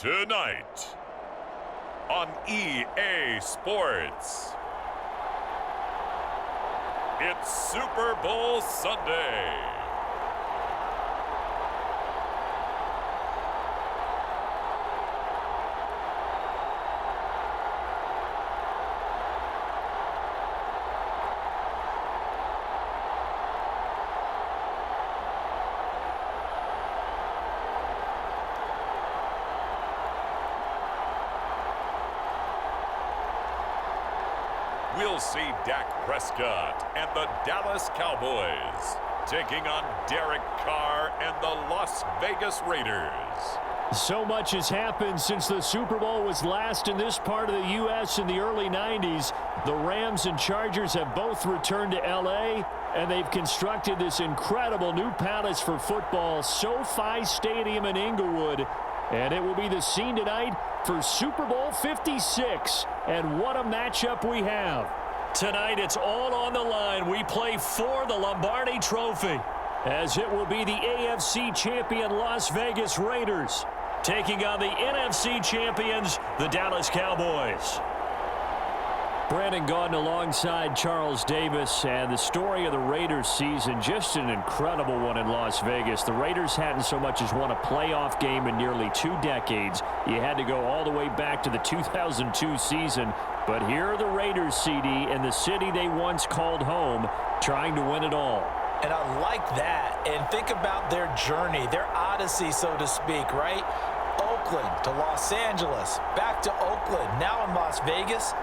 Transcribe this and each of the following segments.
Tonight on EA Sports, it's Super Bowl Sunday. We'll see Dak Prescott and the Dallas Cowboys taking on Derek Carr and the Las Vegas Raiders. So much has happened since the Super Bowl was last in this part of the U.S. in the early 90s. The Rams and Chargers have both returned to L.A., and they've constructed this incredible new palace for football, SoFi Stadium in Inglewood. And it will be the scene tonight for Super Bowl 56. And what a matchup we have. Tonight, it's all on the line. We play for the Lombardi Trophy, as it will be the AFC champion Las Vegas Raiders taking on the NFC champions, the Dallas Cowboys. Brandon Gaudin alongside Charles Davis, and the story of the Raiders season, just an incredible one in Las Vegas. The Raiders hadn't so much as won a playoff game in nearly 2 decades. You had to go all the way back to the 2002 season. But here are the Raiders, CD, in the city they once called home, trying to win it all. And I like that. And think about their journey, their odyssey, so to speak, right? Oakland to Los Angeles, back to Oakland, now in Las Vegas.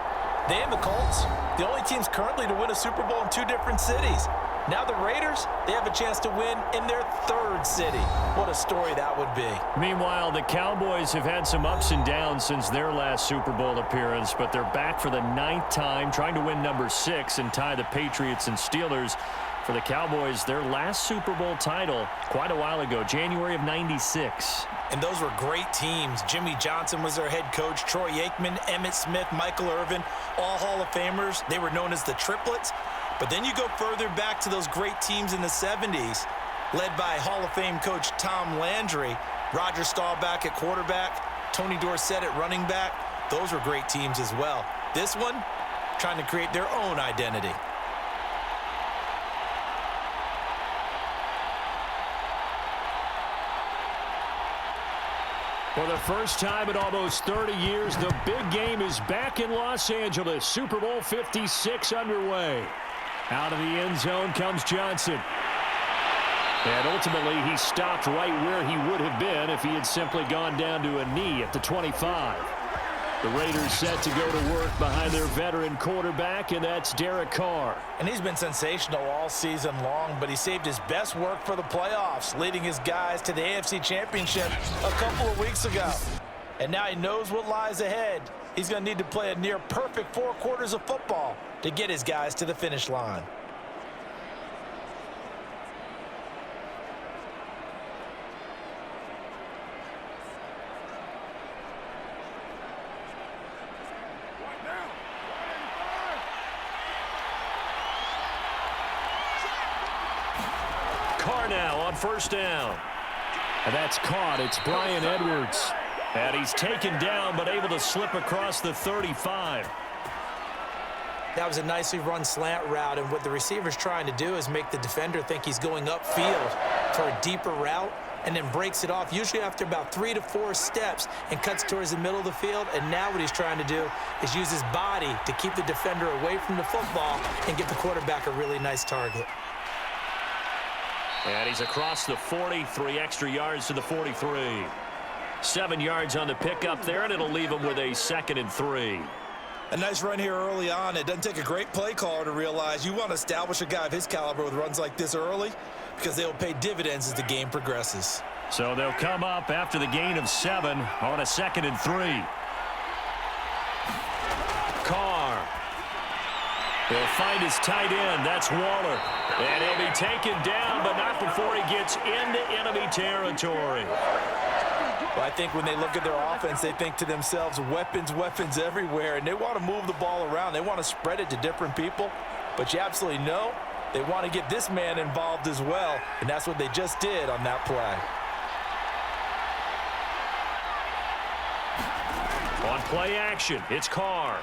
They and the Colts, the only teams currently to win a Super Bowl in 2 different cities. Now the Raiders, they have a chance to win in their 3rd city. What a story that would be. Meanwhile, the Cowboys have had some ups and downs since their last Super Bowl appearance, but they're back for the 9th time, trying to win number 6 and tie the Patriots and Steelers. For the Cowboys, their last Super Bowl title quite a while ago, January of '96. And those were great teams. Jimmy Johnson was their head coach. Troy Aikman, Emmitt Smith, Michael Irvin, all Hall of Famers. They were known as the Triplets. But then you go further back to those great teams in the 70s, led by Hall of Fame coach Tom Landry, Roger Staubach at quarterback, Tony Dorsett at running back. Those were great teams as well. This one, trying to create their own identity. For the first time in almost 30 years, the big game is back in Los Angeles. Super Bowl 56 underway. Out of the end zone comes Johnson. And ultimately, he stopped right where he would have been if he had simply gone down to a knee at the 25. The Raiders set to go to work behind their veteran quarterback, and that's Derek Carr. And he's been sensational all season long, but he saved his best work for the playoffs, leading his guys to the AFC Championship a couple of weeks ago. And now he knows what lies ahead. He's going to need to play a near-perfect 4 quarters of football to get his guys to the finish line. Now on first down. And that's caught. It's Bryan Edwards. And he's taken down but able to slip across the 35. That was a nicely run slant route, and what the receiver's trying to do is make the defender think he's going upfield for a deeper route and then breaks it off, usually after about 3 to 4 steps, and cuts towards the middle of the field. And now what he's trying to do is use his body to keep the defender away from the football and get the quarterback a really nice target. And he's across the 40, 3 extra yards to the 43. 7 yards on the pickup there, and it'll leave him with a 2nd and 3. A nice run here early on. It doesn't take a great play caller to realize you want to establish a guy of his caliber with runs like this early, because they'll pay dividends as the game progresses. So they'll come up after the gain of 7 on a 2nd and 3. Carr. He'll find his tight end. That's Waller. And he'll be taken down, but not before he gets into enemy territory. Well, I think when they look at their offense, they think to themselves, weapons, weapons everywhere, and they want to move the ball around. They want to spread it to different people, but you absolutely know they want to get this man involved as well, and that's what they just did on that play. On play action, it's Carr.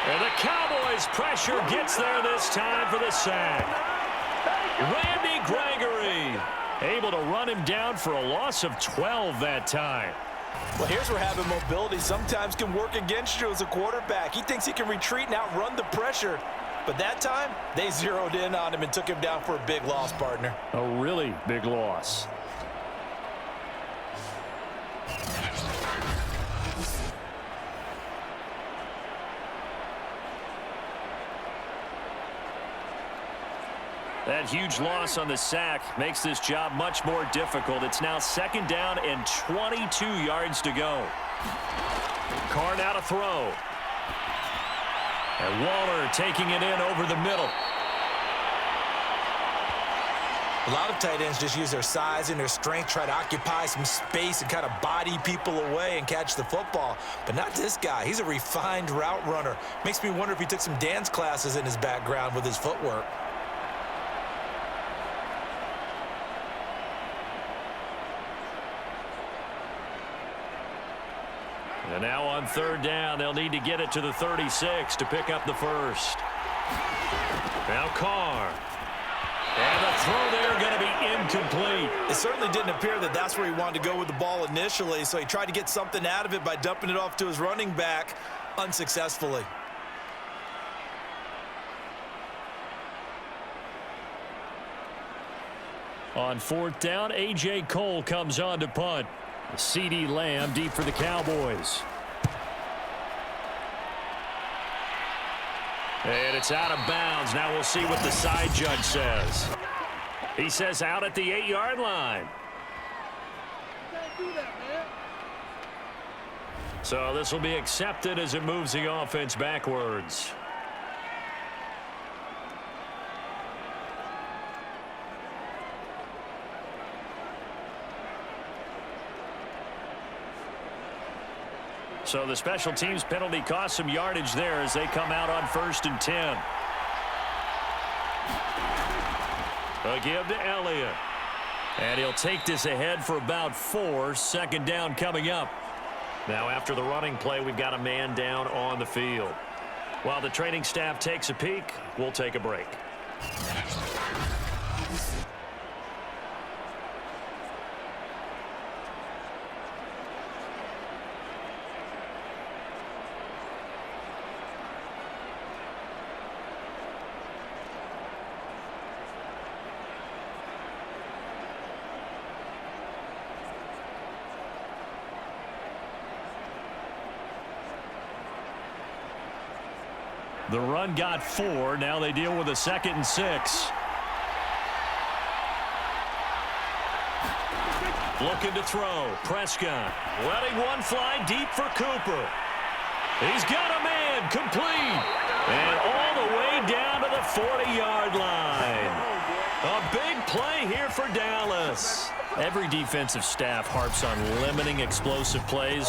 And the Cowboys pressure gets there this time for the sack. Randy Gregory able to run him down for a loss of 12 that time. Well, here's where having mobility sometimes can work against you as a quarterback. He thinks he can retreat and outrun the pressure. But that time, they zeroed in on him and took him down for a big loss, partner. A really big loss. That huge loss on the sack makes this job much more difficult. It's now 2nd down and 22 yards to go. Carr now to throw. And Waller taking it in over the middle. A lot of tight ends just use their size and their strength, try to occupy some space and kind of body people away and catch the football. But not this guy. He's a refined route runner. Makes me wonder if he took some dance classes in his background with his footwork. And now on 3rd down, they'll need to get it to the 36 to pick up the first. Now Carr. And the throw there going to be incomplete. It certainly didn't appear that that's where he wanted to go with the ball initially, so he tried to get something out of it by dumping it off to his running back unsuccessfully. On 4th down, A.J. Cole comes on to punt. C.D. Lamb deep for the Cowboys. And it's out of bounds. Now we'll see what the side judge says. He says out at the 8-yard line. So this will be accepted as it moves the offense backwards. So the special teams penalty cost some yardage there as they come out on 1st and 10. A give to Elliott. And he'll take this ahead for about 4. 2nd down coming up. Now after the running play, we've got a man down on the field. While the training staff takes a peek, we'll take a break. The run got 4. Now they deal with a 2nd and 6. Looking to throw. Prescott letting one fly deep for Cooper. He's got a man complete. And all the way down to the 40-yard line. A big play here for Dallas. Every defensive staff harps on limiting explosive plays.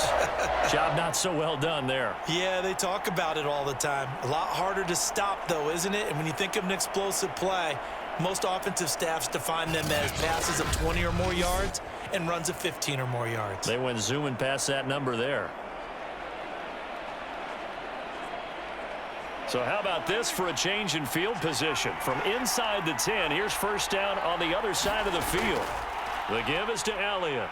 Job not so well done there. Yeah, they talk about it all the time. A lot harder to stop, though, isn't it? And when you think of an explosive play, most offensive staffs define them as passes of 20 or more yards and runs of 15 or more yards. They went zooming past that number there. So how about this for a change in field position? From inside the 10, here's 1st down on the other side of the field. The give is to Elliott.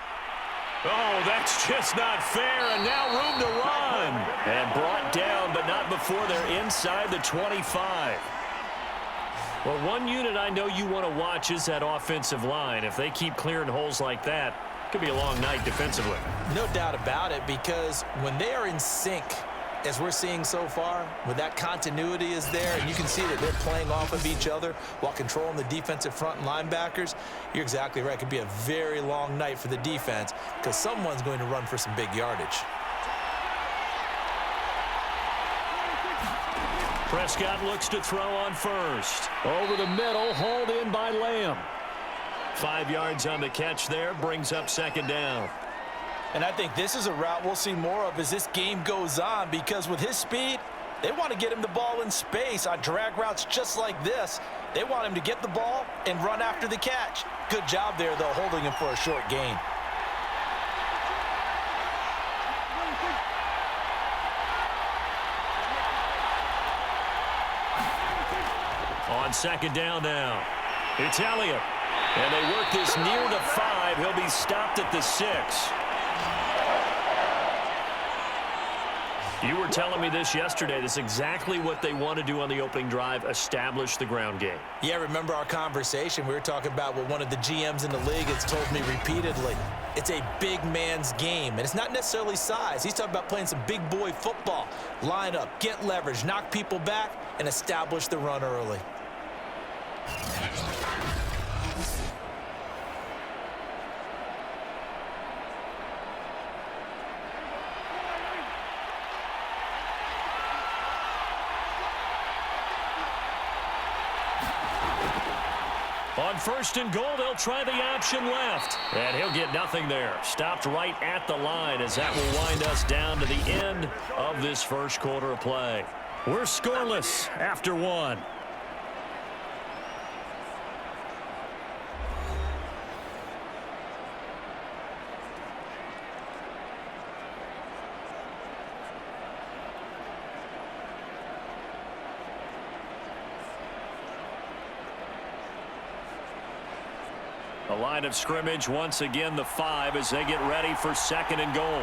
Oh, that's just not fair, and now room to run. And brought down, but not before they're inside the 25. Well, one unit I know you want to watch is that offensive line. If they keep clearing holes like that, it could be a long night defensively. No doubt about it, because when they are in sync, as we're seeing so far, when that continuity is there and you can see that they're playing off of each other while controlling the defensive front and linebackers, you're exactly right. It could be a very long night for the defense because someone's going to run for some big yardage. Prescott looks to throw on 1st. Over the middle, hauled in by Lamb. 5 yards on the catch there, brings up 2nd down. And I think this is a route we'll see more of as this game goes on, because with his speed, they want to get him the ball in space on drag routes just like this. They want him to get the ball and run after the catch. Good job there, though, holding him for a short gain. on second down now. It's Elliott. And they work this near the 5. He'll be stopped at the 6. You were telling me this yesterday. This is exactly what they want to do on the opening drive, establish the ground game. Yeah, remember our conversation. We were talking about what one of the GMs in the league has told me repeatedly. It's a big man's game, and it's not necessarily size. He's talking about playing some big boy football. Line up, get leverage, knock people back, and establish the run early. On first and goal, they'll try the option left. And he'll get nothing there. Stopped right at the line as that will wind us down to the end of this first quarter of play. We're scoreless after 1. The line of scrimmage once again the 5 as they get ready for second and goal.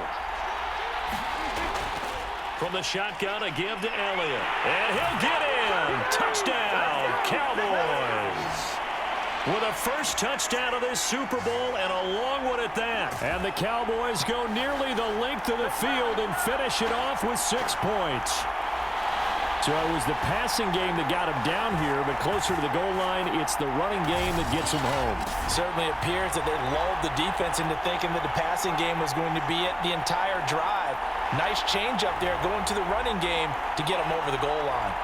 From the shotgun, a give to Elliott. And he'll get in. Touchdown, Cowboys. With a first touchdown of this Super Bowl and a long one at that. And the Cowboys go nearly the length of the field and finish it off with 6 points. So it was the passing game that got him down here, but closer to the goal line, it's the running game that gets him home. Certainly appears that they lulled the defense into thinking that the passing game was going to be it the entire drive. Nice change up there going to the running game to get him over the goal line.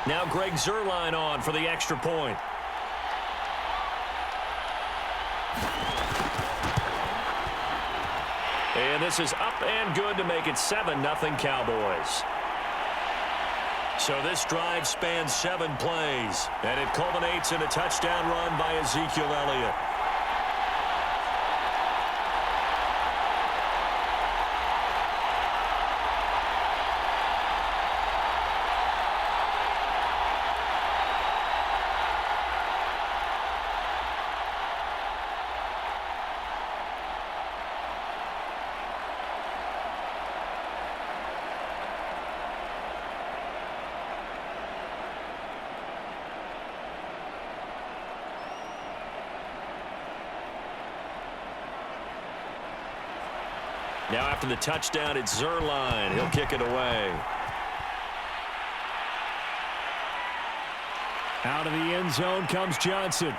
Now Greg Zuerlein on for the extra point. And this is up and good to make it 7-0 Cowboys. So this drive spans 7 plays, and it culminates in a touchdown run by Ezekiel Elliott. Now after the touchdown, it's Zuerlein. He'll kick it away. Out of the end zone comes Johnson.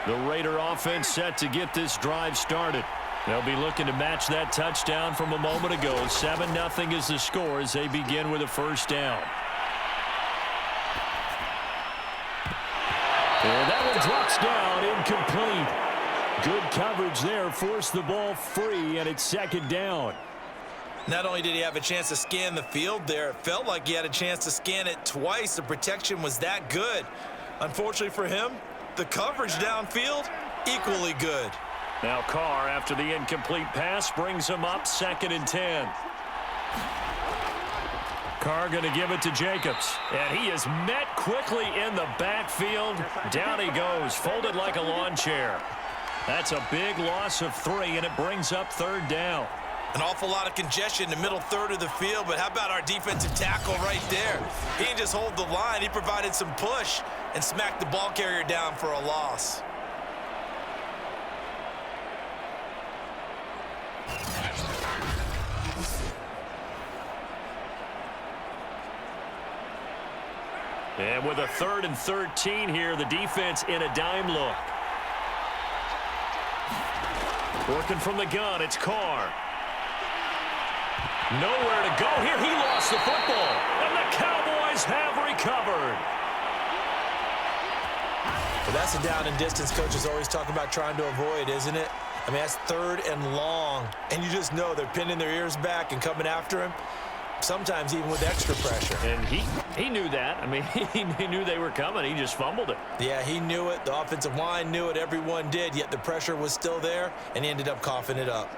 The Raider offense set to get this drive started. They'll be looking to match that touchdown from a moment ago. 7-0 is the score as they begin with a first down. And that one drops down, incomplete. Good coverage there, forced the ball free, and it's second down. Not only did he have a chance to scan the field there, it felt like he had a chance to scan it twice. The protection was that good. Unfortunately for him, the coverage downfield, equally good. Now Carr, after the incomplete pass, brings him up 2nd and 10. Carr going to give it to Jacobs. And he is met quickly in the backfield. Down he goes, folded like a lawn chair. That's a big loss of 3, and it brings up 3rd down. An awful lot of congestion in the middle third of the field, but how about our defensive tackle right there? He didn't just hold the line, he provided some push and smacked the ball carrier down for a loss. And with a 3rd and 13 here, the defense in a dime look. Working from the gun, it's Carr. Nowhere to go here. He lost the football. And the Cowboys have recovered. Well, that's a down and distance coach is always talking about trying to avoid, isn't it? I mean, that's 3rd and long. And you just know they're pinning their ears back and coming after him. Sometimes even with extra pressure. And he knew that. I mean, he knew they were coming. He just fumbled it. Yeah, he knew it. The offensive line knew it. Everyone did. Yet the pressure was still there, and he ended up coughing it up.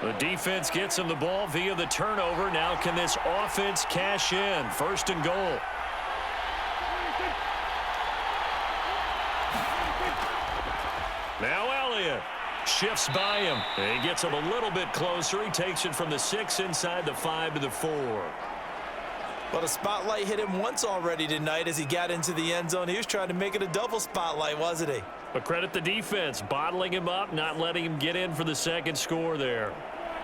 The defense gets him the ball via the turnover. Now can this offense cash in? 1st and goal. Now Elliott shifts by him. He gets him a little bit closer. He takes it from the 6 inside the 5 to the 4. Well, the spotlight hit him once already tonight as he got into the end zone. He was trying to make it a double spotlight, wasn't he? But credit the defense, bottling him up, not letting him get in for the 2nd score there.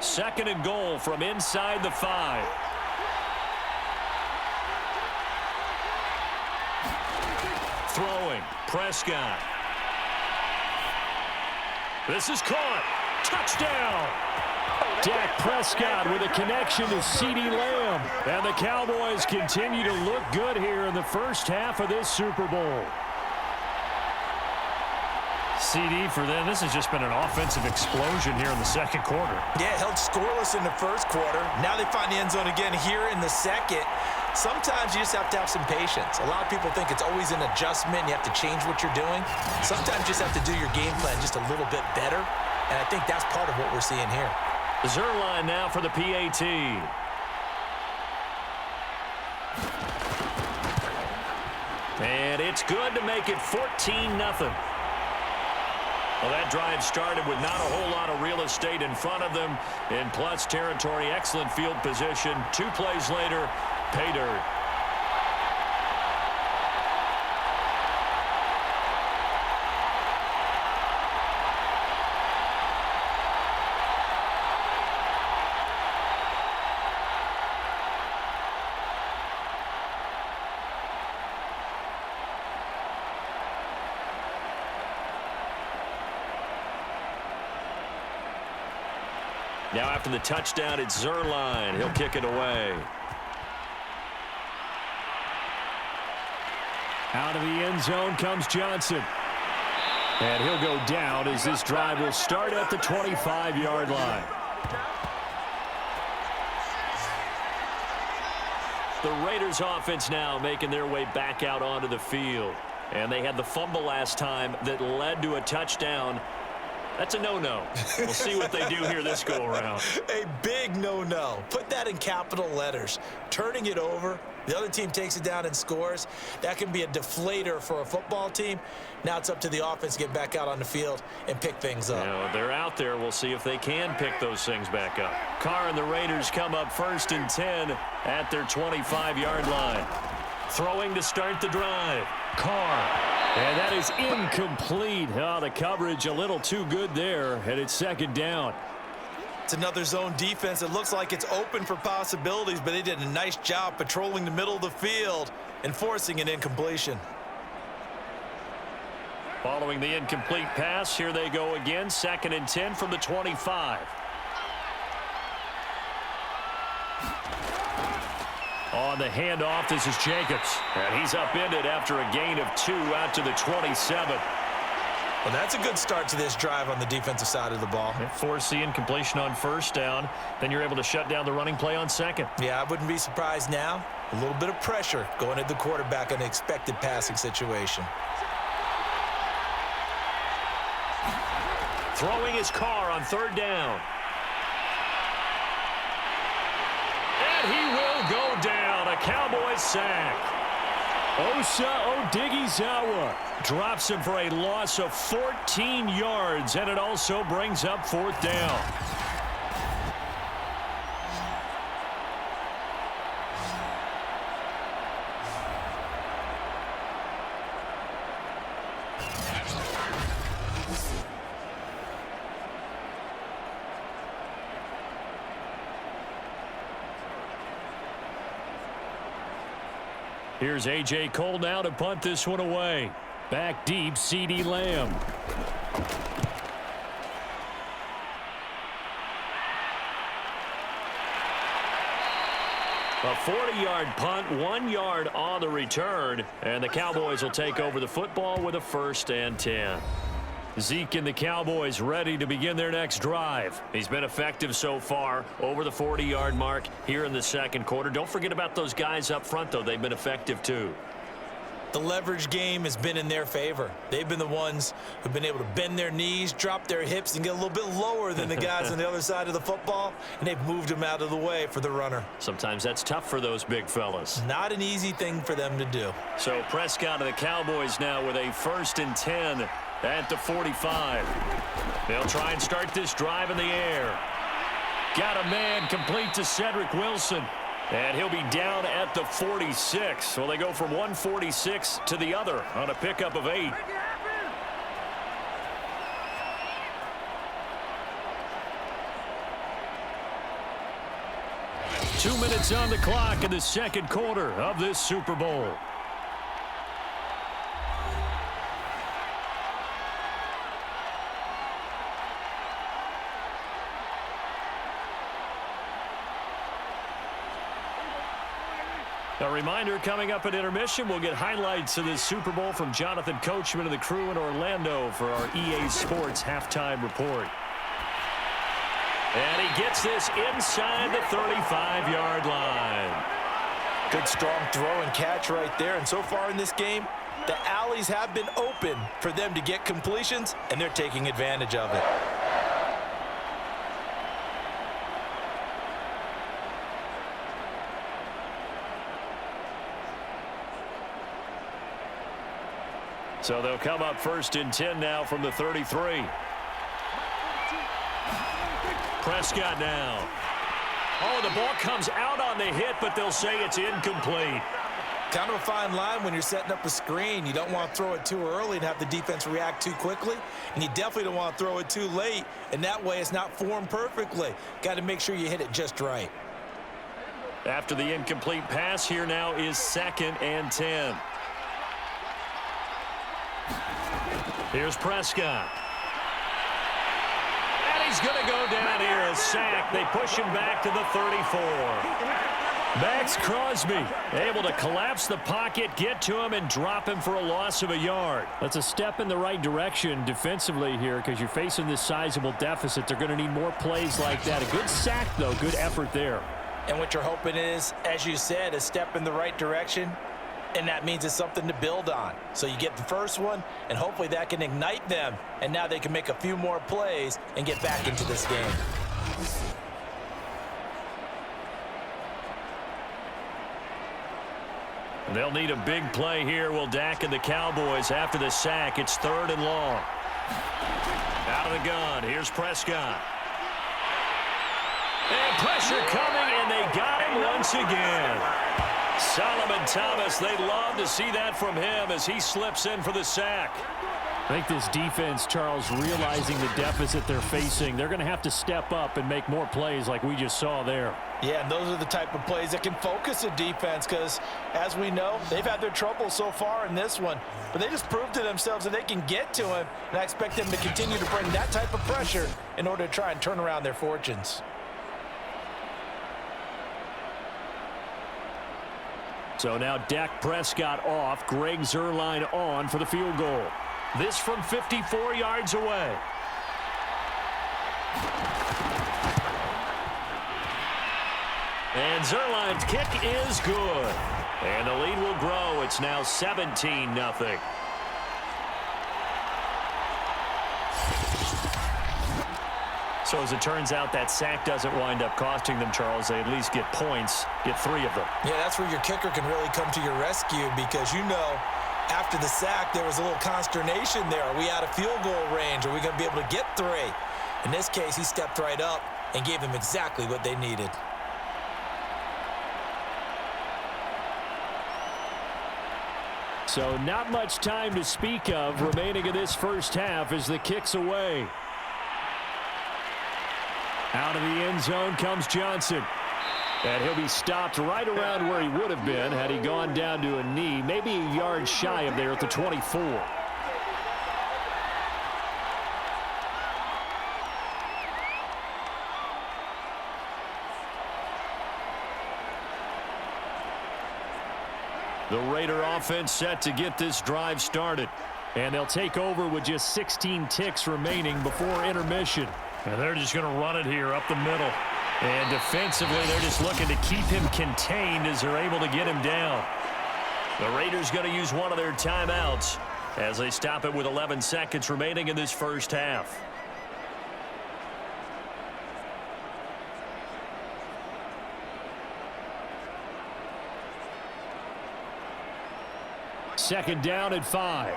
2nd and goal from inside the 5. Throwing, Prescott. This is caught. Touchdown! Dak Prescott with a connection to CeeDee Lamb. And the Cowboys continue to look good here in the first half of this Super Bowl. CD for them. This has just been an offensive explosion here in the 2nd quarter. Yeah, held scoreless in the 1st quarter. Now they find the end zone again here in the 2nd. Sometimes you just have to have some patience. A lot of people think it's always an adjustment. You have to change what you're doing. Sometimes you just have to do your game plan just a little bit better. And I think that's part of what we're seeing here. Zerline now for the PAT. And it's good to make it 14-0. Well, that drive started with not a whole lot of real estate in front of them. In plus territory, excellent field position. 2 plays later, pay dirt. Now after the touchdown, it's Zerline. He'll kick it away. Out of the end zone comes Johnson. And he'll go down as this drive will start at the 25-yard line. The Raiders offense now making their way back out onto the field. And they had the fumble last time that led to a touchdown. That's a no-no. We'll see what they do here this go-around. A big no-no. Put that in capital letters. Turning it over, the other team takes it down and scores. That can be a deflator for a football team. Now it's up to the offense to get back out on the field and pick things up. Now, they're out there. We'll see if they can pick those things back up. Carr and the Raiders come up 1st and 10 at their 25-yard line. Throwing to start the drive. Carr. And that is incomplete. Oh, the coverage a little too good there, and it's 2nd down. It's another zone defense. It looks like it's open for possibilities, but they did a nice job patrolling the middle of the field and forcing an incompletion. Following the incomplete pass, here they go again. 2nd and 10 from the 25. On the handoff, this is Jacobs. And he's upended after a gain of 2 out to the 27. Well, that's a good start to this drive on the defensive side of the ball. Force the incompletion on 1st down. Then you're able to shut down the running play on 2nd. Yeah, I wouldn't be surprised now. A little bit of pressure going at the quarterback on an expected passing situation. Throwing his Carr on 3rd down. And he will go down. A Cowboys sack. Osa Odighizuwa drops him for a loss of 14 yards, and it also brings up 4th down. Here's A.J. Cole now to punt this one away. Back deep, CeeDee Lamb. A 40-yard punt, 1 yard on the return, and the Cowboys will take over the football with a 1st and 10. Zeke and the Cowboys ready to begin their next drive. He's been effective so far, over the 40-yard mark here in the second quarter. Don't forget about those guys up front, though. They've been effective, too. The leverage game has been in their favor. They've been the ones who've been able to bend their knees, drop their hips, and get a little bit lower than the guys on the other side of the football, and they've moved them out of the way for the runner. Sometimes that's tough for those big fellas. Not an easy thing for them to do. So Prescott and the Cowboys now with a 1st and 10 at the 45. They'll try and start this drive in the air. Got a man complete to Cedric Wilson. And he'll be down at the 46. Well, they go from 146 to the other on a pickup of 8. Two minutes on the clock in the second quarter of this Super Bowl. A reminder, coming up at intermission, we'll get highlights of this Super Bowl from Jonathan Coachman and the crew in Orlando for our EA Sports halftime report. And he gets this inside the 35-yard line. Good strong throw and catch right there. And so far in this game, the alleys have been open for them to get completions, and they're taking advantage of it. So they'll come up 1st and 10 now from the 33. Prescott now. Oh, the ball comes out on the hit, but they'll say it's incomplete. Kind of a fine line when you're setting up a screen. You don't want to throw it too early and have the defense react too quickly. And you definitely don't want to throw it too late, and that way it's not formed perfectly. Got to make sure you hit it just right. After the incomplete pass, here now is 2nd and 10. Here's Prescott. And he's going to go down here, a sack. They push him back to the 34. Max Crosby able to collapse the pocket, get to him, and drop him for a loss of a yard. That's a step in the right direction defensively here because you're facing this sizable deficit. They're going to need more plays like that. A good sack, though. Good effort there. And what you're hoping is, as you said, a step in the right direction. And that means it's something to build on. So you get the first one, and hopefully that can ignite them. And now they can make a few more plays and get back into this game. They'll need a big play here. Will Dak and the Cowboys after the sack. It's 3rd and long. Out of the gun. Here's Prescott. And pressure coming, and they got him once again. Solomon Thomas, they love to see that from him as he slips in for the sack. I think this defense, Charles, realizing the deficit they're facing, they're going to have to step up and make more plays like we just saw there. Yeah, and those are the type of plays that can focus a defense because, as we know, they've had their trouble so far in this one. But they just proved to themselves that they can get to him, and I expect them to continue to bring that type of pressure in order to try and turn around their fortunes. So now Dak Prescott off, Greg Zuerlein on for the field goal. This from 54 yards away. And Zuerlein's kick is good. And the lead will grow. It's now 17-0. So as it turns out, that sack doesn't wind up costing them, Charles. They at least get points, get 3 of them. Yeah, that's where your kicker can really come to your rescue because, you know, after the sack, there was a little consternation there. Are we out of field goal range? Are we going to be able to get 3? In this case, he stepped right up and gave them exactly what they needed. So not much time to speak of remaining in this first half as the kick's away. Out of the end zone comes Johnson. And he'll be stopped right around where he would have been had he gone down to a knee, maybe a yard shy of there at the 24. The Raider offense set to get this drive started. And they'll take over with just 16 ticks remaining before intermission. And they're just going to run it here up the middle. And defensively, they're just looking to keep him contained as they're able to get him down. The Raiders going to use one of their timeouts as they stop it with 11 seconds remaining in this first half. Second down and 5.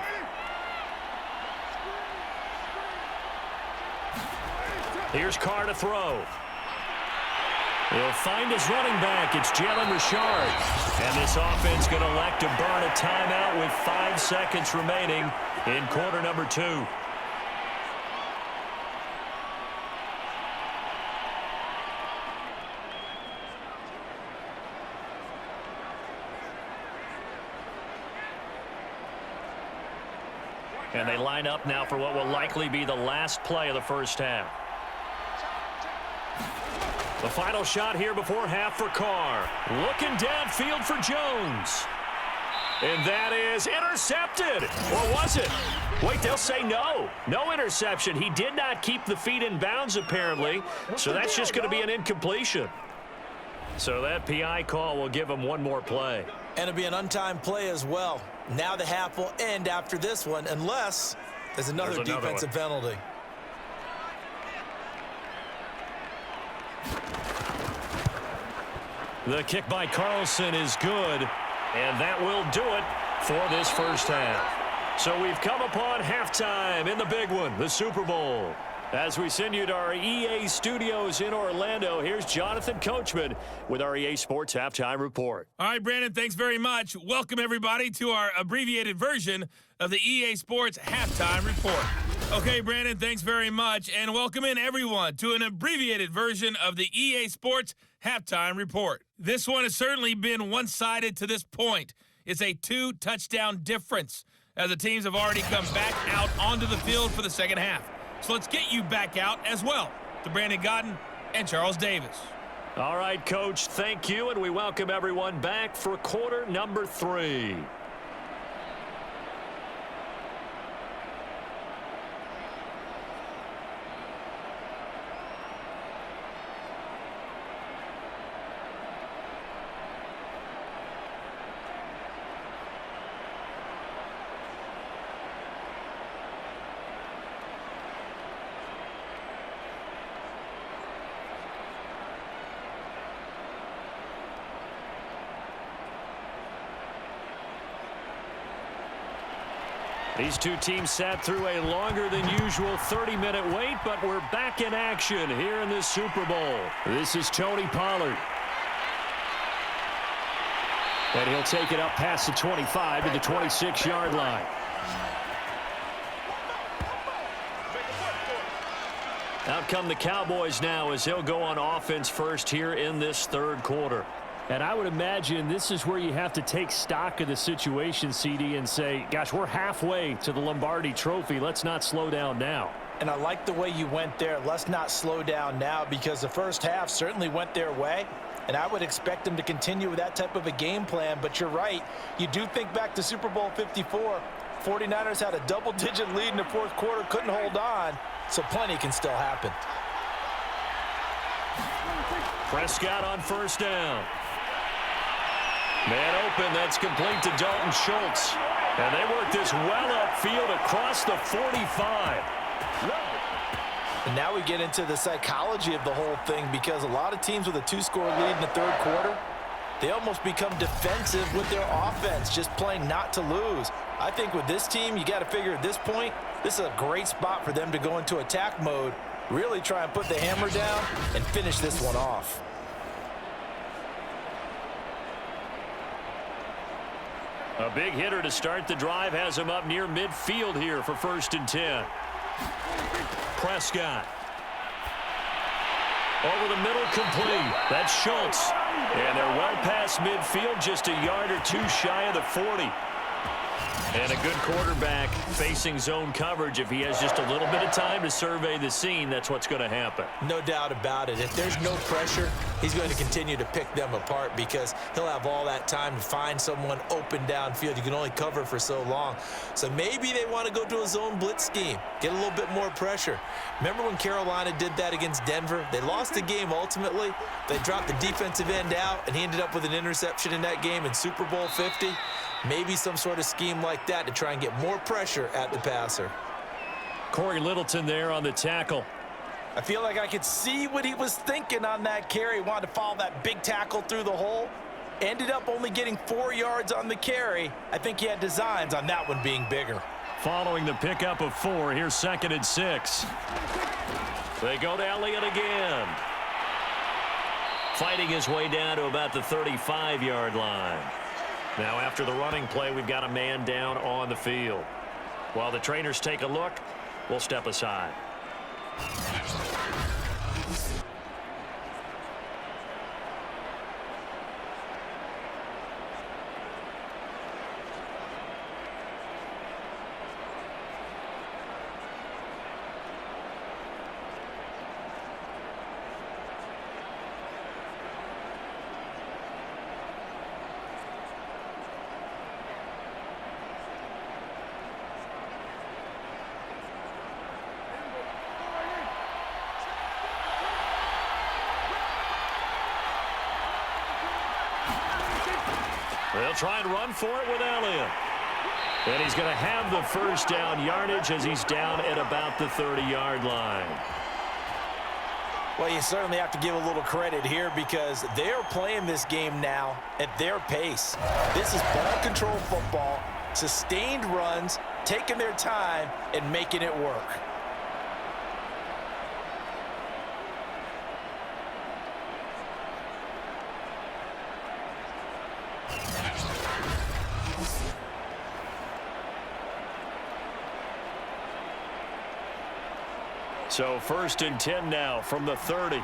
Here's Carr to throw. He'll find his running back. It's Jalen Richard. And this offense going to elect to burn a timeout with 5 seconds remaining in quarter number 2. And they line up now for what will likely be the last play of the first half. The final shot here before half for Carr. Looking downfield for Jones. And that is intercepted. Or was it? Wait, they'll say no. No interception. He did not keep the feet in bounds, apparently. So that's just going to be an incompletion. So that PI call will give him one more play. And it'll be an untimed play as well. Now the half will end after this one, unless there's another defensive penalty. The kick by Carlson is good, and that will do it for this first half. So we've come upon halftime in the big one, the Super Bowl. As we send you to our EA studios in Orlando, here's Jonathan Coachman with our EA Sports Halftime Report. All right, Brandon, thanks very much. Welcome, everybody, to our abbreviated version of the EA Sports Halftime Report. Okay, Brandon, thanks very much, and welcome in, everyone, to an abbreviated version of the EA Sports Halftime Report. This one has certainly been one-sided to this point. It's a 2-touchdown difference, as the teams have already come back out onto the field for the second half. So let's get you back out as well to Brandon Godden and Charles Davis. All right, Coach, thank you, and we welcome everyone back for quarter number 3. These two teams sat through a longer than usual 30-minute wait, but we're back in action here in this Super Bowl. This is Tony Pollard. And he'll take it up past the 25 to the 26-yard line. Out come the Cowboys now as they'll go on offense first here in this third quarter. And I would imagine this is where you have to take stock of the situation, CD, and say, gosh, we're halfway to the Lombardi Trophy. Let's not slow down now. And I like the way you went there. Let's not slow down now, because the first half certainly went their way. And I would expect them to continue with that type of a game plan. But you're right. You do think back to Super Bowl 54. 49ers had a double-digit lead in the fourth quarter, couldn't hold on. So plenty can still happen. Prescott on first down. Man open, that's complete to Dalton Schultz. And they work this well upfield across the 45. And now we get into the psychology of the whole thing, because a lot of teams with a 2-score lead in the third quarter, they almost become defensive with their offense, just playing not to lose. I think with this team, you got to figure at this point, this is a great spot for them to go into attack mode, really try and put the hammer down and finish this one off. A big hitter to start the drive has him up near midfield here for 1st and 10. Prescott. Over the middle, complete. That's Schultz. And they're well past midfield, just a yard or two shy of the 40. And a good quarterback facing zone coverage. If he has just a little bit of time to survey the scene, that's what's going to happen. No doubt about it. If there's no pressure, he's going to continue to pick them apart because he'll have all that time to find someone open downfield. You can only cover for so long. So maybe they want to go to a zone blitz scheme, get a little bit more pressure. Remember when Carolina did that against Denver? They lost the game ultimately. They dropped the defensive end out, and he ended up with an interception in that game in Super Bowl 50. Maybe some sort of scheme like that to try and get more pressure at the passer. Corey Littleton there on the tackle. I feel like I could see what he was thinking on that carry. Wanted to follow that big tackle through the hole. Ended up only getting 4 yards on the carry. I think he had designs on that one being bigger. Following the pickup of 4, here's 2nd and 6. They go to Elliott again. Fighting his way down to about the 35-yard line. Now, after the running play, we've got a man down on the field. While the trainers take a look, we'll step aside. They'll try and run for it with Elliott. And he's going to have the first down yardage as he's down at about the 30-yard line. Well, you certainly have to give a little credit here because they're playing this game now at their pace. This is ball control football, sustained runs, taking their time, and making it work. So 1st and 10 now from the 30.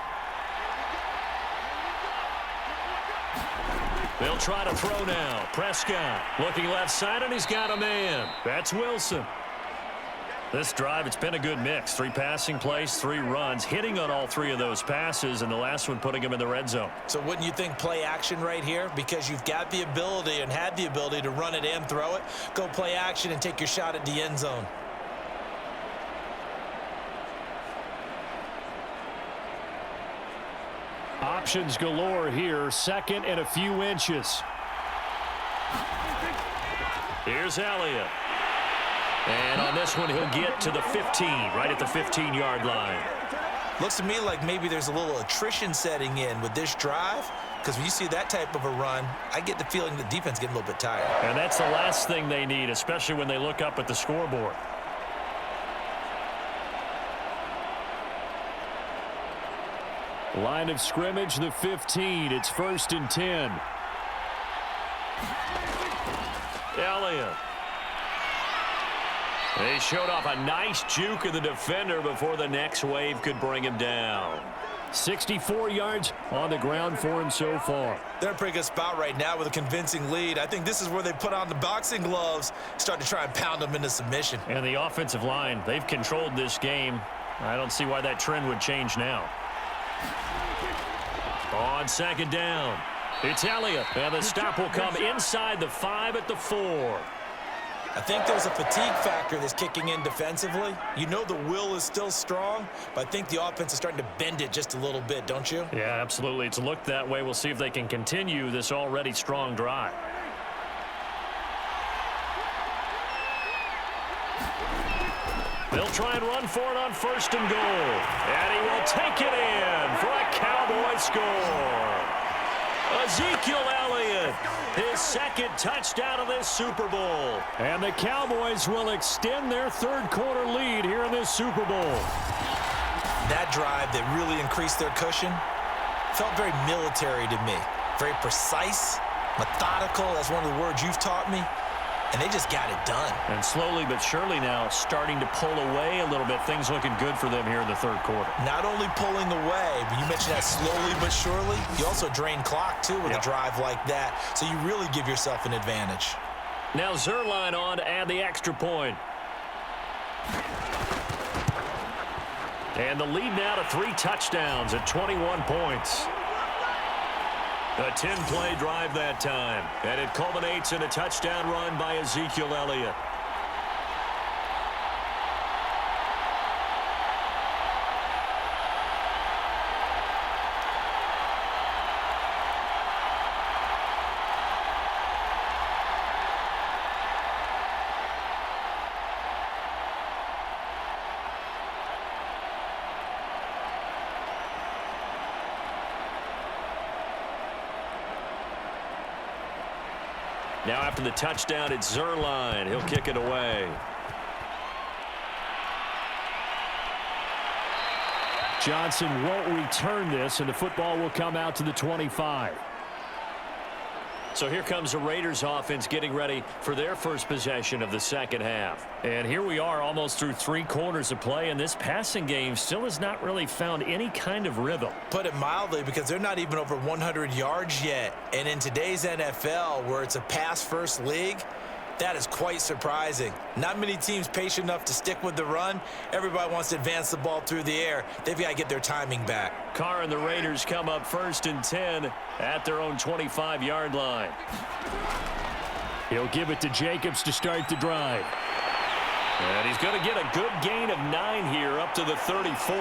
They'll try to throw now. Prescott looking left side, and he's got a man. That's Wilson. This drive, it's been a good mix. 3 passing plays, 3 runs, hitting on all 3 of those passes, and the last one putting him in the red zone. So wouldn't you think play action right here? Because you've got the ability and had the ability to run it and throw it. Go play action and take your shot at the end zone. Options galore here. 2nd and a few inches. Here's Elliott. And on this one, he'll get to the 15, right at the 15-yard line. Looks to me like maybe there's a little attrition setting in with this drive, because when you see that type of a run, I get the feeling the defense getting a little bit tired. And that's the last thing they need, especially when they look up at the scoreboard. Line of scrimmage, the 15. It's 1st and 10. Elliott. They showed off a nice juke of the defender before the next wave could bring him down. 64 yards on the ground for him so far. They're in a pretty good spot right now with a convincing lead. I think this is where they put on the boxing gloves, start to try and pound them into submission. And the offensive line, they've controlled this game. I don't see why that trend would change now. On 2nd down, it's Elliott, and the stop will come inside the 5 at the 4. I think there's a fatigue factor that's kicking in defensively. You know the will is still strong, but I think the offense is starting to bend it just a little bit, don't you? Yeah, absolutely. It's looked that way. We'll see if they can continue this already strong drive. They'll try and run for it on 1st and goal. And he will take it in for a Cowboy score. Ezekiel Elliott, his 2nd touchdown of this Super Bowl. And the Cowboys will extend their 3rd quarter lead here in this Super Bowl. That drive that really increased their cushion felt very military to me. Very precise, Methodical, that's one of the words you've taught me. And they just got it done. And slowly but surely now starting to pull away a little bit. Things looking good for them here in the third quarter. Not only pulling away, but you mentioned that slowly but surely. You also drain clock, too, with a drive like that. So you really give yourself an advantage. Now Zuerlein on to add the extra point. And the lead now to 3 touchdowns at 21 points. A 10-play drive that time. And it culminates in a touchdown run by Ezekiel Elliott. Now after the touchdown, it's Zuerlein. He'll kick it away. Johnson won't return this, and the football will come out to the 25. So here comes the Raiders offense getting ready for their first possession of the second half. And here we are almost through 3 quarters of play, and this passing game still has not really found any kind of rhythm. Put it mildly, because they're not even over 100 yards yet. And in today's NFL, where it's a pass-first league, that is quite surprising. Not many teams patient enough to stick with the run. Everybody wants to advance the ball through the air. They've got to get their timing back. Carr and the Raiders come up 1st and 10 at their own 25-yard line. He'll give it to Jacobs to start the drive. And he's going to get a good gain of 9 here up to the 34.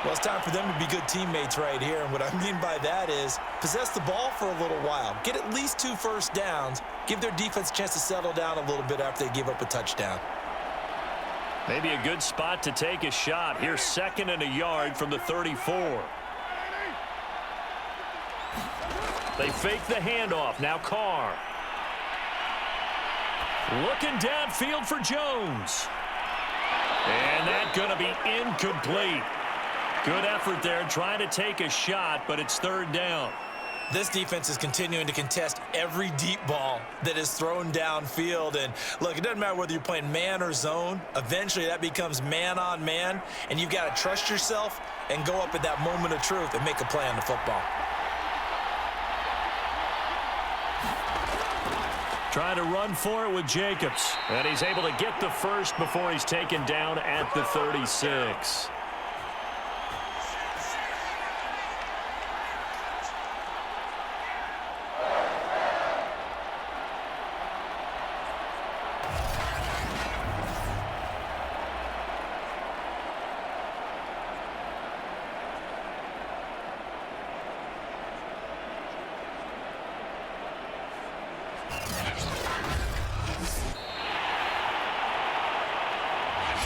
Well, it's time for them to be good teammates right here. And what I mean by that is possess the ball for a little while. Get at least 2 first downs. Give their defense a chance to settle down a little bit after they give up a touchdown. Maybe a good spot to take a shot. Here's 2nd and a yard from the 34. They fake the handoff. Now Carr. Looking downfield for Jones. And that's going to be incomplete. Good effort there trying to take a shot, but it's 3rd down. This defense is continuing to contest every deep ball that is thrown downfield. And look, it doesn't matter whether you're playing man or zone. Eventually that becomes man on man, and you've got to trust yourself and go up at that moment of truth and make a play on the football. Trying to run for it with Jacobs. And he's able to get the first before he's taken down at the 36.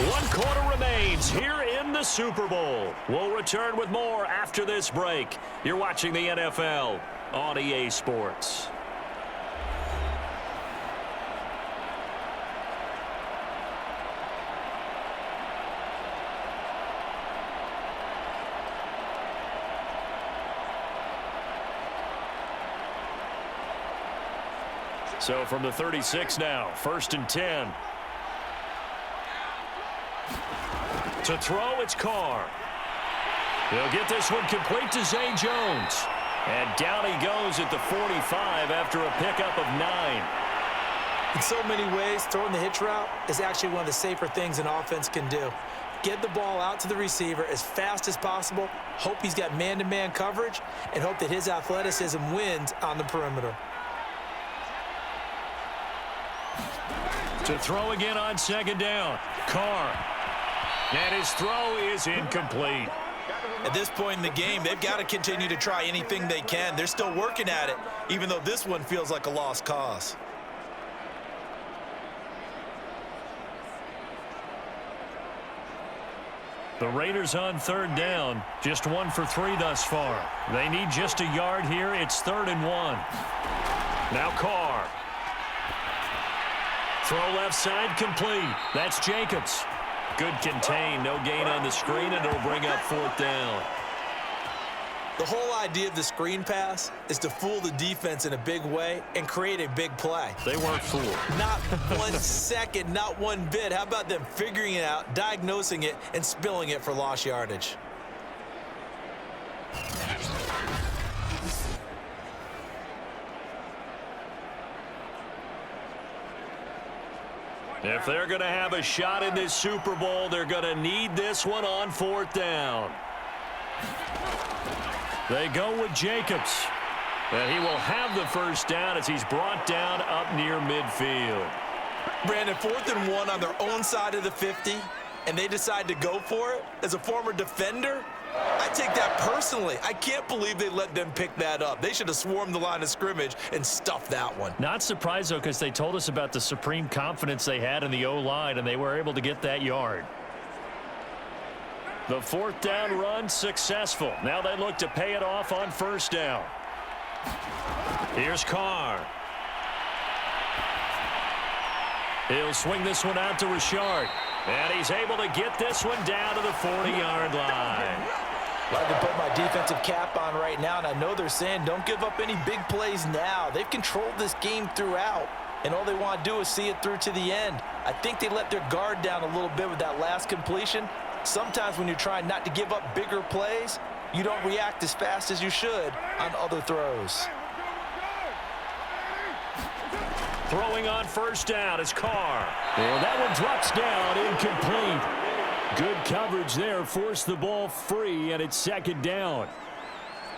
One quarter remains here in the Super Bowl. We'll return with more after this break. You're watching the NFL on EA Sports. So from the 36 now, 1st and 10. To throw, it's Carr. He'll get this one complete to Zay Jones. And down he goes at the 45 after a pickup of 9. In so many ways, throwing the hitch route is actually one of the safer things an offense can do. Get the ball out to the receiver as fast as possible, hope he's got man-to-man coverage, and hope that his athleticism wins on the perimeter. To throw again on 2nd down, Carr. And his throw is incomplete. At this point in the game, they've got to continue to try anything they can. They're still working at it, even though this one feels like a lost cause. The Raiders on 3rd down, just 1 for 3 thus far. They need just a yard here. It's 3rd and 1. Now Carr. Throw left side complete. That's Jacobs. Good contain, no gain on the screen, and it'll bring up 4th down. The whole idea of the screen pass is to fool the defense in a big way and create a big play. They weren't fooled. Not 1 second, not one bit. How about them figuring it out, diagnosing it, and spilling it for lost yardage? If they're going to have a shot in this Super Bowl, they're going to need this one on 4th down. They go with Jacobs. And he will have the first down as he's brought down up near midfield. Brandon, 4th and 1 on their own side of the 50, and they decide to go for it. As a former defender, I take that personally. I can't believe they let them pick that up. They should have swarmed the line of scrimmage and stuffed that one. Not surprised, though, because they told us about the supreme confidence they had in the O-line, and they were able to get that yard. The 4th down run successful. Now they look to pay it off on 1st down. Here's Carr. He'll swing this one out to Richard. And he's able to get this one down to the 40-yard line. I'd like to put my defensive cap on right now, and I know they're saying don't give up any big plays now. They've controlled this game throughout, and all they want to do is see it through to the end. I think they let their guard down a little bit with that last completion. Sometimes when you're trying not to give up bigger plays, you don't react as fast as you should on other throws. Throwing on 1st down is Carr. And that one drops down, incomplete. Good coverage there, forced the ball free, and it's 2nd down.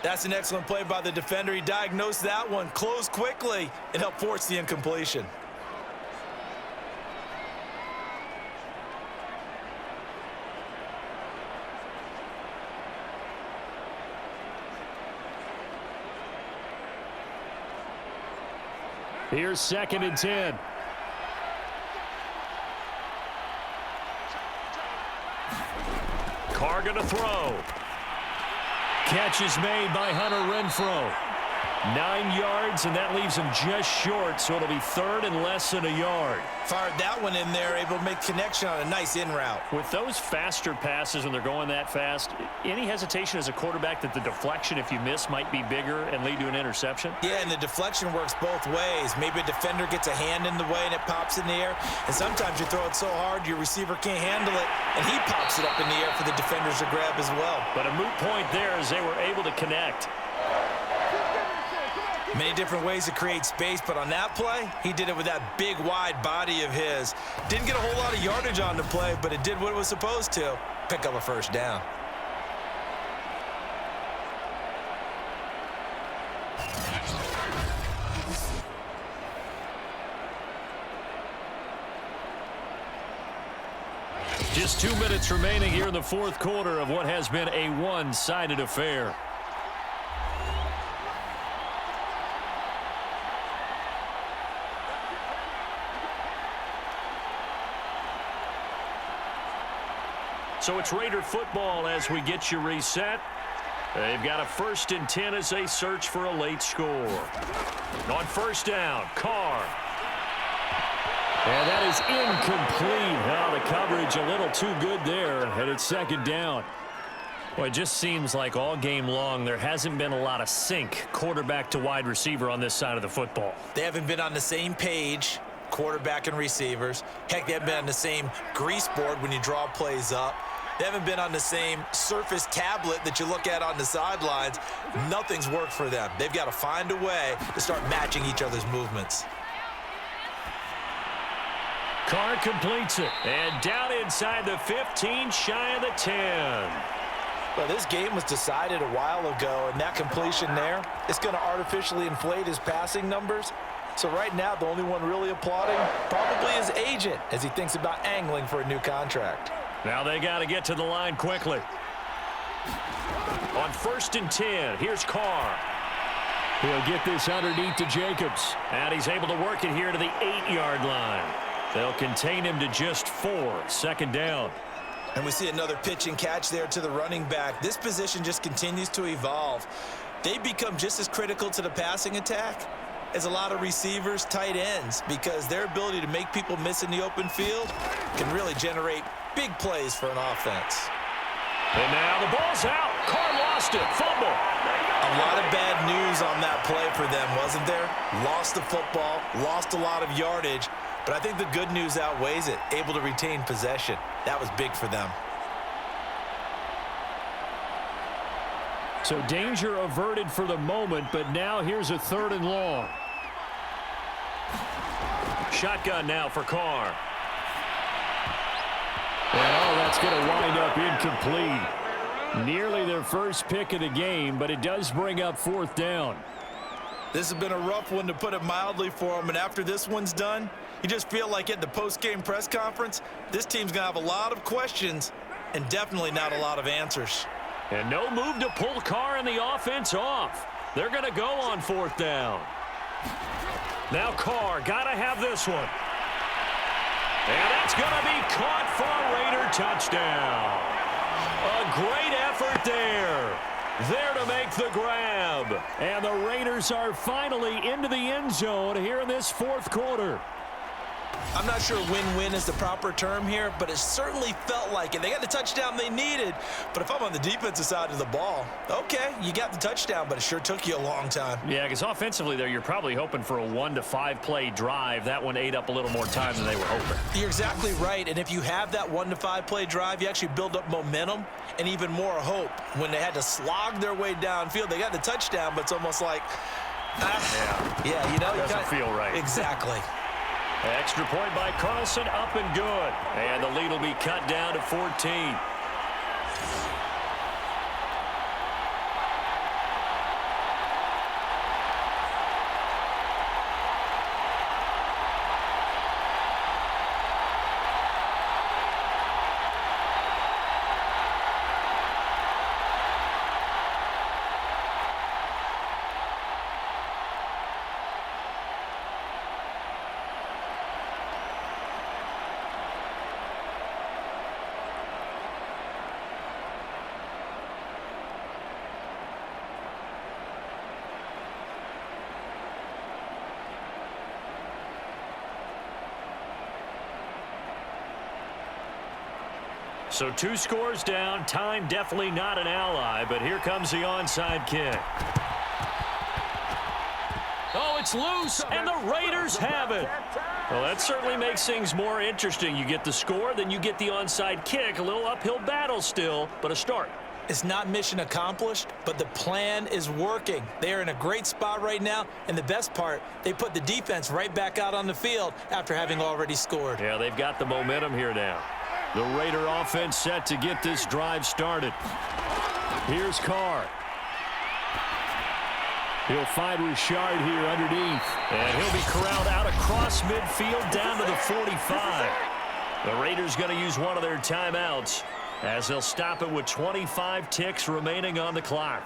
That's an excellent play by the defender. He diagnosed that one, closed quickly, and helped force the incompletion. Here's 2nd and 10. Carr going to throw. Catch is made by Hunter Renfrow. 9 yards, and that leaves him just short, so it'll be 3rd and less than a yard. Fired that one in there, able to make connection on a nice in route. With those faster passes when they're going that fast, any hesitation as a quarterback that the deflection, if you miss, might be bigger and lead to an interception? Yeah, and the deflection works both ways. Maybe a defender gets a hand in the way and it pops in the air, and sometimes you throw it so hard your receiver can't handle it, and he pops it up in the air for the defenders to grab as well. But a moot point there as they were able to connect. Many different ways to create space, but on that play, he did it with that big, wide body of his. Didn't get a whole lot of yardage on the play, but it did what it was supposed to. Pick up a 1st down. Just 2 minutes remaining here in the 4th quarter of what has been a one-sided affair. So it's Raider football as we get you reset. They've got a 1st and 10 as they search for a late score. On 1st down, Carr. And that is incomplete. Oh, the coverage a little too good there, and it's 2nd down. Well, it just seems like all game long there hasn't been a lot of sync quarterback to wide receiver on this side of the football. They haven't been on the same page, quarterback and receivers. Heck, they haven't been on the same grease board when you draw plays up. They haven't been on the same surface tablet that you look at on the sidelines. Nothing's worked for them. They've got to find a way to start matching each other's movements. Carr completes it. And down inside the 15, shy of the 10. Well, this game was decided a while ago, and that completion there, it's going to artificially inflate his passing numbers. So right now, the only one really applauding probably his agent as he thinks about angling for a new contract. Now they got to get to the line quickly. On 1st and 10, here's Carr. He'll get this underneath to Jacobs. And he's able to work it here to the 8-yard line. They'll contain him to just 4. 2nd down. And we see another pitch and catch there to the running back. This position just continues to evolve. They become just as critical to the passing attack as a lot of receivers, tight ends, because their ability to make people miss in the open field can really generate big plays for an offense. And now the ball's out. Carr lost it. Fumble. A lot of bad news on that play for them, wasn't there? Lost the football, lost a lot of yardage, but I think the good news outweighs it. Able to retain possession. That was big for them. So danger averted for the moment, but now here's a 3rd and long. Shotgun now for Carr. And that's going to wind up incomplete. Nearly their first pick of the game, but it does bring up 4th down. This has been a rough one, to put it mildly, for them, and after this one's done, you just feel like at the post-game press conference, this team's going to have a lot of questions and definitely not a lot of answers. And no move to pull Carr and the offense off. They're going to go on 4th down. Now Carr, got to have this one. And that's going to be caught for a Raider touchdown. A great effort there. There to make the grab. And the Raiders are finally into the end zone here in this 4th quarter. I'm not sure win-win is the proper term here, but it certainly felt like it. They got the touchdown they needed, but if I'm on the defensive side of the ball, okay, you got the touchdown, but it sure took you a long time. Yeah, because offensively there, you're probably hoping for a 1 to 5 play drive. That one ate up a little more time than they were hoping. You're exactly right, and if you have that 1 to 5 play drive, you actually build up momentum and even more hope. When they had to slog their way downfield, they got the touchdown, but it's almost like, yeah, you know, doesn't feel right. Exactly. Extra point by Carlson, up and good. And the lead will be cut down to 14. So 2 scores down. Time definitely not an ally, but here comes the onside kick. Oh, it's loose, and the Raiders have it. Well, that certainly makes things more interesting. You get the score, then you get the onside kick. A little uphill battle still, but a start. It's not mission accomplished, but the plan is working. They are in a great spot right now, and the best part, they put the defense right back out on the field after having already scored. Yeah, they've got the momentum here now. The Raider offense set to get this drive started. Here's Carr. He'll find Richard here underneath. And he'll be corralled out across midfield down to the 45. The Raiders going to use one of their timeouts as they'll stop it with 25 ticks remaining on the clock.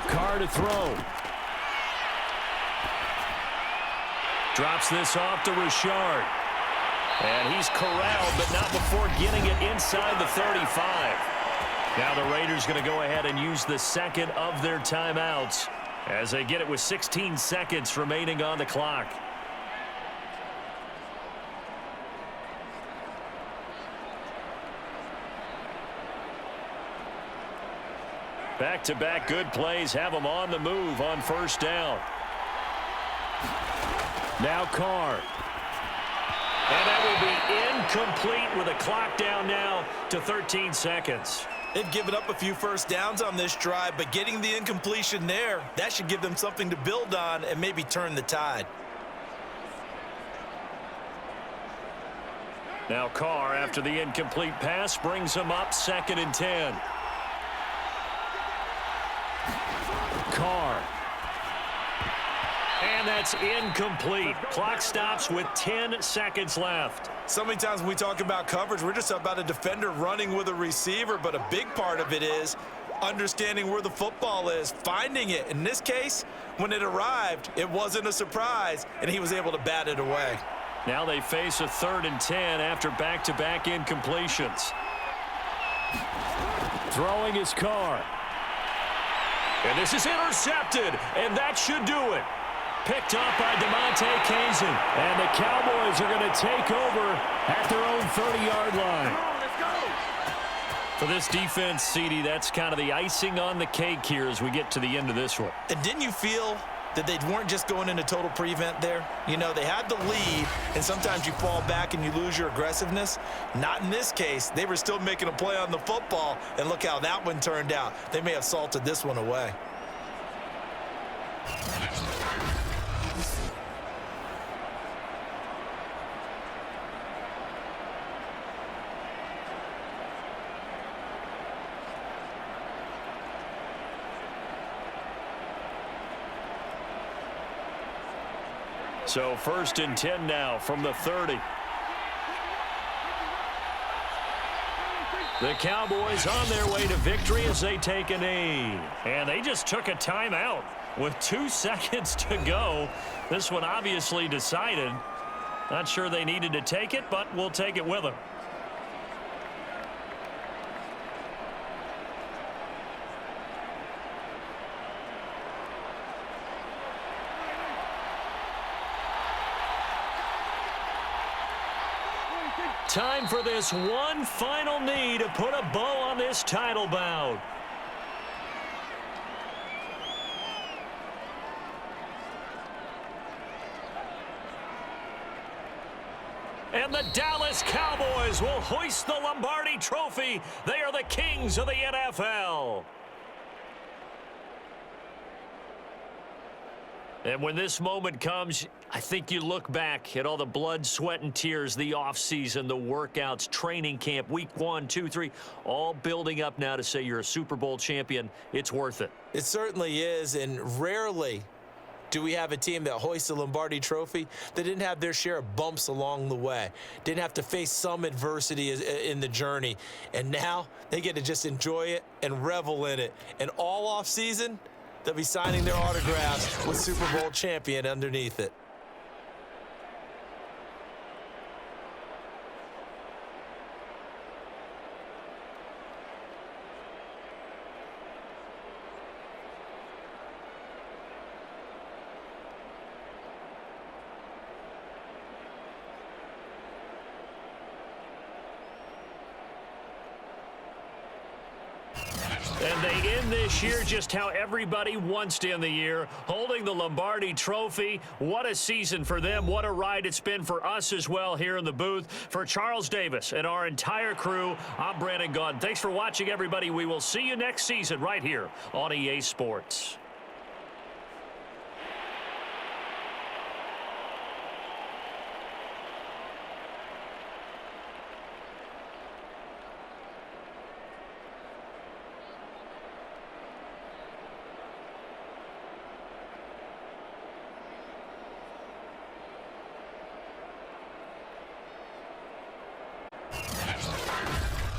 Carr to throw. Drops this off to Richard. And he's corralled, but not before getting it inside the 35. Now the Raiders going to go ahead and use the second of their timeouts as they get it with 16 seconds remaining on the clock. Back-to-back good plays have them on the move on first down. Now Carr. And that will be incomplete with a clock down now to 13 seconds. They've given up a few first downs on this drive, but getting the incompletion there, that should give them something to build on and maybe turn the tide. Now Carr, after the incomplete pass, brings them up 2nd and 10. Carr. And that's incomplete. Clock stops with 10 seconds left. So many times when we talk about coverage, we're just about a defender running with a receiver, but a big part of it is understanding where the football is, finding it. In this case, when it arrived, it wasn't a surprise, and he was able to bat it away. Now they face a 3rd and 10 after back-to-back incompletions. Throwing his Carr. And this is intercepted, and that should do it. Picked up by DeMonte Kazin. And the Cowboys are going to take over at their own 30-yard line. For this defense, CD, that's kind of the icing on the cake here as we get to the end of this one. And didn't you feel that they weren't just going into total prevent there? You know, they had the lead, and sometimes you fall back and you lose your aggressiveness. Not in this case. They were still making a play on the football, and look how that one turned out. They may have salted this one away. So 1st and 10 now from the 30. The Cowboys on their way to victory as they take a knee. And they just took a timeout with 2 seconds to go. This one obviously decided. Not sure they needed to take it, but we'll take it with them. Time for this one final knee to put a bow on this title bout. And the Dallas Cowboys will hoist the Lombardi Trophy. They are the kings of the NFL. And when this moment comes, I think you look back at all the blood, sweat, and tears, the offseason, the workouts, training camp, week 1, 2, 3, all building up now to say you're a Super Bowl champion. It's worth it. It certainly is, and rarely do we have a team that hoists the Lombardi Trophy that didn't have their share of bumps along the way, didn't have to face some adversity in the journey, and now they get to just enjoy it and revel in it. And all offseason, they'll be signing their autographs with Super Bowl champion underneath it. And they end this year just how everybody wants to end the year, holding the Lombardi Trophy. What a season for them. What a ride it's been for us as well here in the booth. For Charles Davis and our entire crew, I'm Brandon Gaudin. Thanks for watching, everybody. We will see you next season right here on EA Sports.